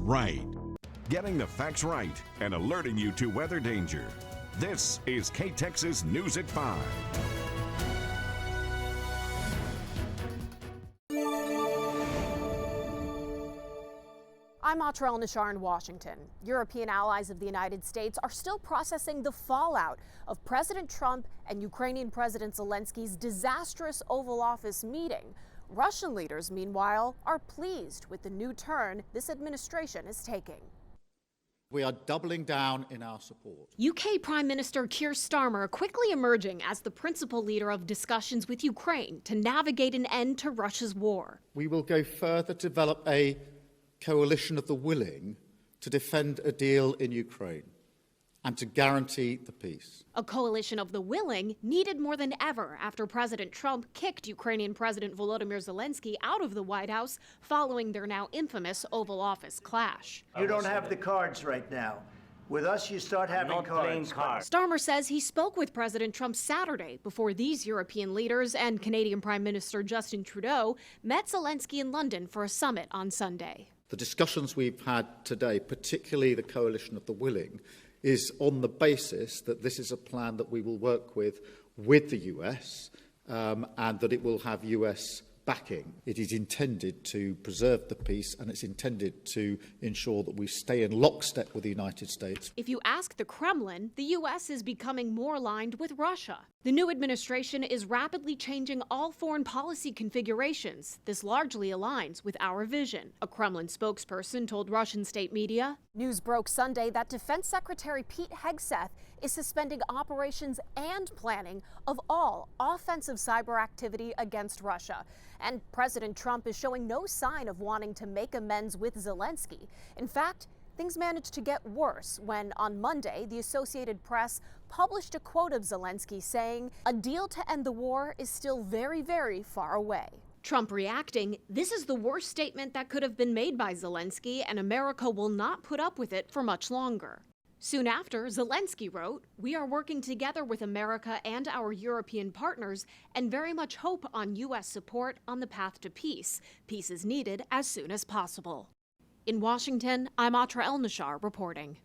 right. Getting the facts right and alerting you to weather danger. This is KTEX's News at 5. I'm Atra El-Nashar in Washington. European allies of the United States are still processing the fallout of President Trump and Ukrainian President Zelensky's disastrous Oval Office meeting. Russian leaders, meanwhile, are pleased with the new turn this administration is taking. We are doubling down in our support. UK Prime Minister Keir Starmer quickly emerging as the principal leader of discussions with Ukraine to navigate an end to Russia's war. We will go further to develop a coalition of the willing to defend a deal in Ukraine and to guarantee the peace. A coalition of the willing needed more than ever after President Trump kicked Ukrainian President Volodymyr Zelensky out of the White House following their now infamous Oval Office clash. You don't have the cards right now. With us, you start having cards. Starmer says he spoke with President Trump Saturday before these European leaders and Canadian Prime Minister Justin Trudeau met Zelensky in London for a summit on Sunday. The discussions we've had today, particularly the coalition of the willing, is on the basis that this is a plan that we will work with the US and that it will have US backing. It is intended to preserve the peace and it's intended to ensure that we stay in lockstep with the United States. If you ask the Kremlin, the U.S. is becoming more aligned with Russia. The new administration is rapidly changing all foreign policy configurations. This largely aligns with our vision, a Kremlin spokesperson told Russian state media. News broke Sunday that Defense Secretary Pete Hegseth is suspending operations and planning of all offensive cyber activity against Russia. And President Trump is showing no sign of wanting to make amends with Zelensky. In fact, things managed to get worse when, on Monday, the Associated Press published a quote of Zelensky saying, "A deal to end the war is still very, very far away." Trump reacting, "This is the worst statement that could have been made by Zelensky, and America will not put up with it for much longer." Soon after, Zelensky wrote, "We are working together with America and our European partners and very much hope on U.S. support on the path to peace. Peace is needed as soon as possible." In Washington, I'm Atra El-Nashar reporting.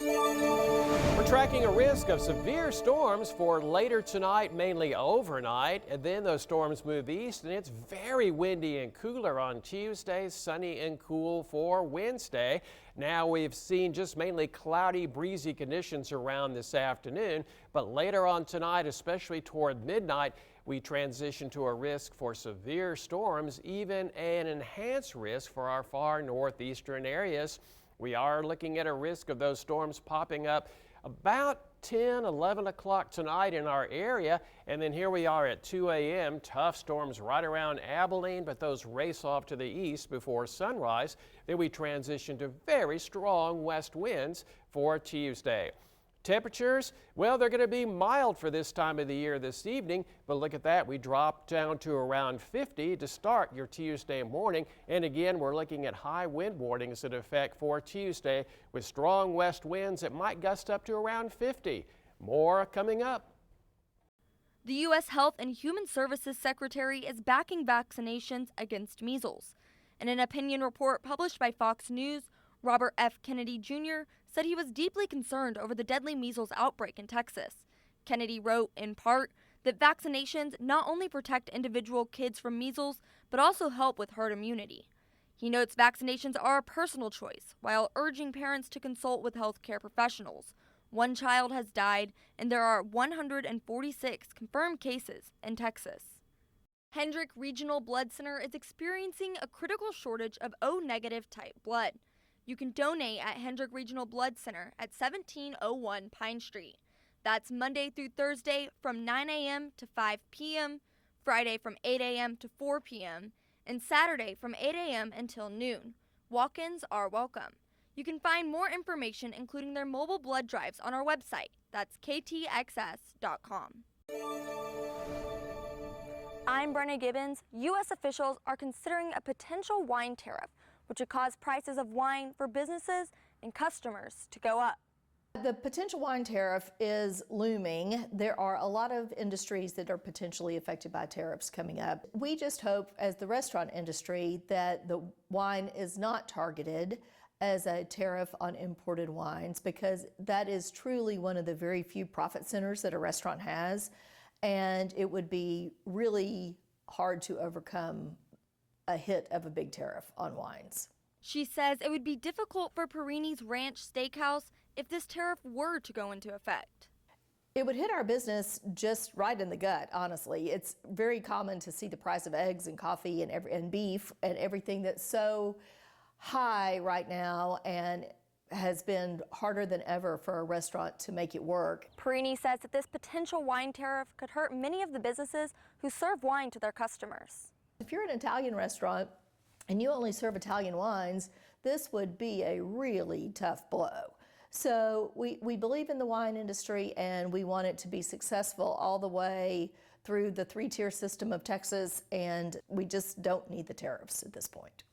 We're tracking a risk of severe storms for later tonight, mainly overnight, and then those storms move east, and it's very windy and cooler on Tuesday, sunny and cool for Wednesday. Now we've seen just mainly cloudy, breezy conditions around this afternoon, but later on tonight, especially toward midnight, we transition to a risk for severe storms, even an enhanced risk for our far northeastern areas. We are looking at a risk of those storms popping up about 10, 11 o'clock tonight in our area. And then here we are at 2 a.m. Tough storms right around Abilene, but those race off to the east before sunrise. Then we transition to very strong west winds for Tuesday. Temperatures, well, they're going to be mild for this time of the year this evening, but look at that. We drop down to around 50 to start your Tuesday morning. And again, we're looking at high wind warnings in effect for Tuesday with strong west winds that might gust up to around 50. More coming up. The U.S. Health and Human Services Secretary is backing vaccinations against measles. In an opinion report published by Fox News, Robert F. Kennedy Jr. said he was deeply concerned over the deadly measles outbreak in Texas. Kennedy wrote, in part, that vaccinations not only protect individual kids from measles, but also help with herd immunity. He notes vaccinations are a personal choice, while urging parents to consult with healthcare professionals. One child has died, and there are 146 confirmed cases in Texas. Hendrick Regional Blood Center is experiencing a critical shortage of O-negative type blood. You can donate at Hendrick Regional Blood Center at 1701 Pine Street. That's Monday through Thursday from 9 a.m. to 5 p.m., Friday from 8 a.m. to 4 p.m., and Saturday from 8 a.m. until noon. Walk-ins are welcome. You can find more information, including their mobile blood drives, on our website. That's ktxs.com. I'm Brenna Gibbons. U.S. officials are considering a potential wine tariff, which would cause prices of wine for businesses and customers to go up. The potential wine tariff is looming. There are a lot of industries that are potentially affected by tariffs coming up. We just hope, as the restaurant industry, that the wine is not targeted as a tariff on imported wines, because that is truly one of the very few profit centers that a restaurant has, and it would be really hard to overcome a hit of a big tariff on wines. She says it would be difficult for Perini's Ranch Steakhouse if this tariff were to go into effect. It would hit our business just right in the gut, honestly. It's very common to see the price of eggs and coffee and beef and everything that's so high right now, and has been harder than ever for a restaurant to make it work. Perini says that this potential wine tariff could hurt many of the businesses who serve wine to their customers. If you're an Italian restaurant and you only serve Italian wines, this would be a really tough blow. So we believe in the wine industry, and we want it to be successful all the way through the three-tier system of Texas, and we just don't need the tariffs at this point.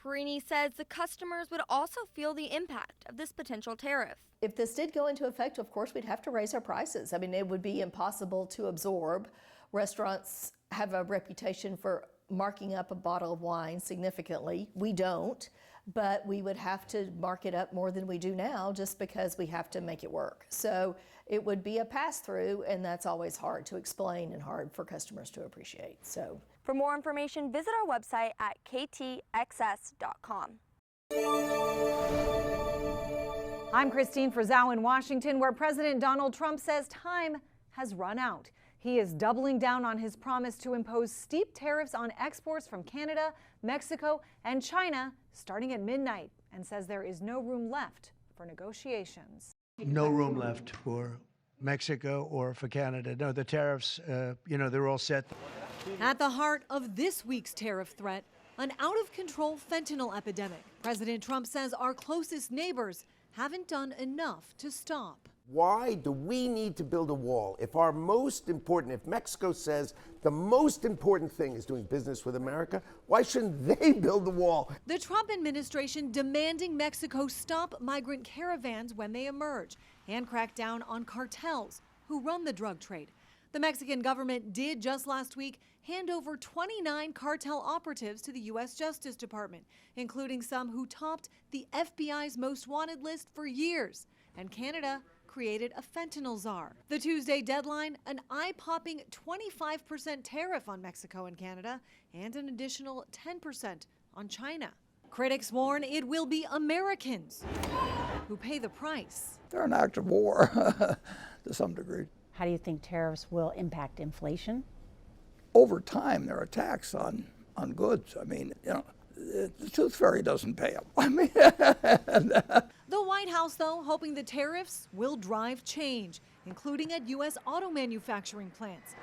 Perini says the customers would also feel the impact of this potential tariff. If this did go into effect, of course, we'd have to raise our prices. I mean, it would be impossible to absorb. Restaurants have a reputation for marking up a bottle of wine significantly. We don't, but we would have to mark it up more than we do now just because we have to make it work. So it would be a pass-through, and that's always hard to explain and hard for customers to appreciate. So, for more information, visit our website at ktxs.com. I'm Christine Frizzau in Washington, where President Donald Trump says time has run out. He is doubling down on his promise to impose steep tariffs on exports from Canada, Mexico, and China starting at midnight, and says there is no room left for negotiations. No room left for Mexico or for Canada. No, the tariffs, they're all set. At the heart of this week's tariff threat, an out-of-control fentanyl epidemic. President Trump says our closest neighbors haven't done enough to stop. Why do we need to build a wall? If Mexico says the most important thing is doing business with America, why shouldn't they build the wall? The Trump administration demanding Mexico stop migrant caravans when they emerge and crack down on cartels who run the drug trade. The Mexican government did just last week hand over 29 cartel operatives to the U.S. Justice Department, including some who topped the FBI's most wanted list for years. And Canada created a fentanyl czar. The Tuesday deadline, an eye-popping 25% tariff on Mexico and Canada, and an additional 10% on China. Critics warn it will be Americans who pay the price. They're an act of war to some degree. How do you think tariffs will impact inflation? Over time, they're a tax on goods. I mean, the tooth fairy doesn't pay them. I mean, the White House, though, hoping the tariffs will drive change, including at U.S. auto manufacturing plants.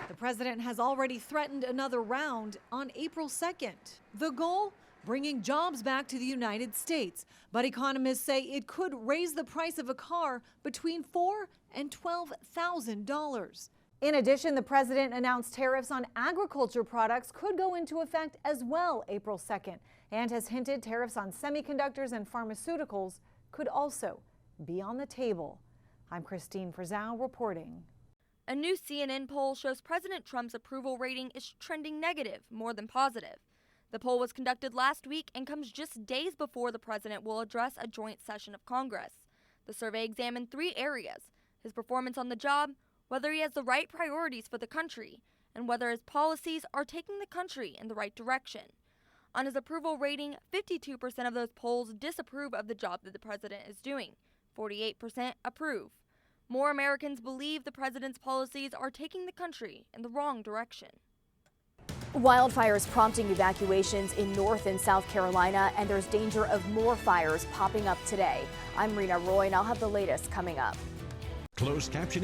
The president has already threatened another round on April 2nd. The goal? Bringing jobs back to the United States. But economists say it could raise the price of a car between $4,000 and $12,000. In addition, the president announced tariffs on agriculture products could go into effect as well April 2nd, and has hinted tariffs on semiconductors and pharmaceuticals could also be on the table. I'm Christine Frizzau reporting. A new CNN poll shows President Trump's approval rating is trending negative more than positive. The poll was conducted last week and comes just days before the president will address a joint session of Congress. The survey examined 3 areas: his performance on the job, whether he has the right priorities for the country, and whether his policies are taking the country in the right direction. On his approval rating, 52% of those polls disapprove of the job that the president is doing. 48% approve. More Americans believe the president's policies are taking the country in the wrong direction. Wildfires prompting evacuations in North and South Carolina, and there's danger of more fires popping up today. I'm Rena Roy, and I'll have the latest coming up. Closed captioning.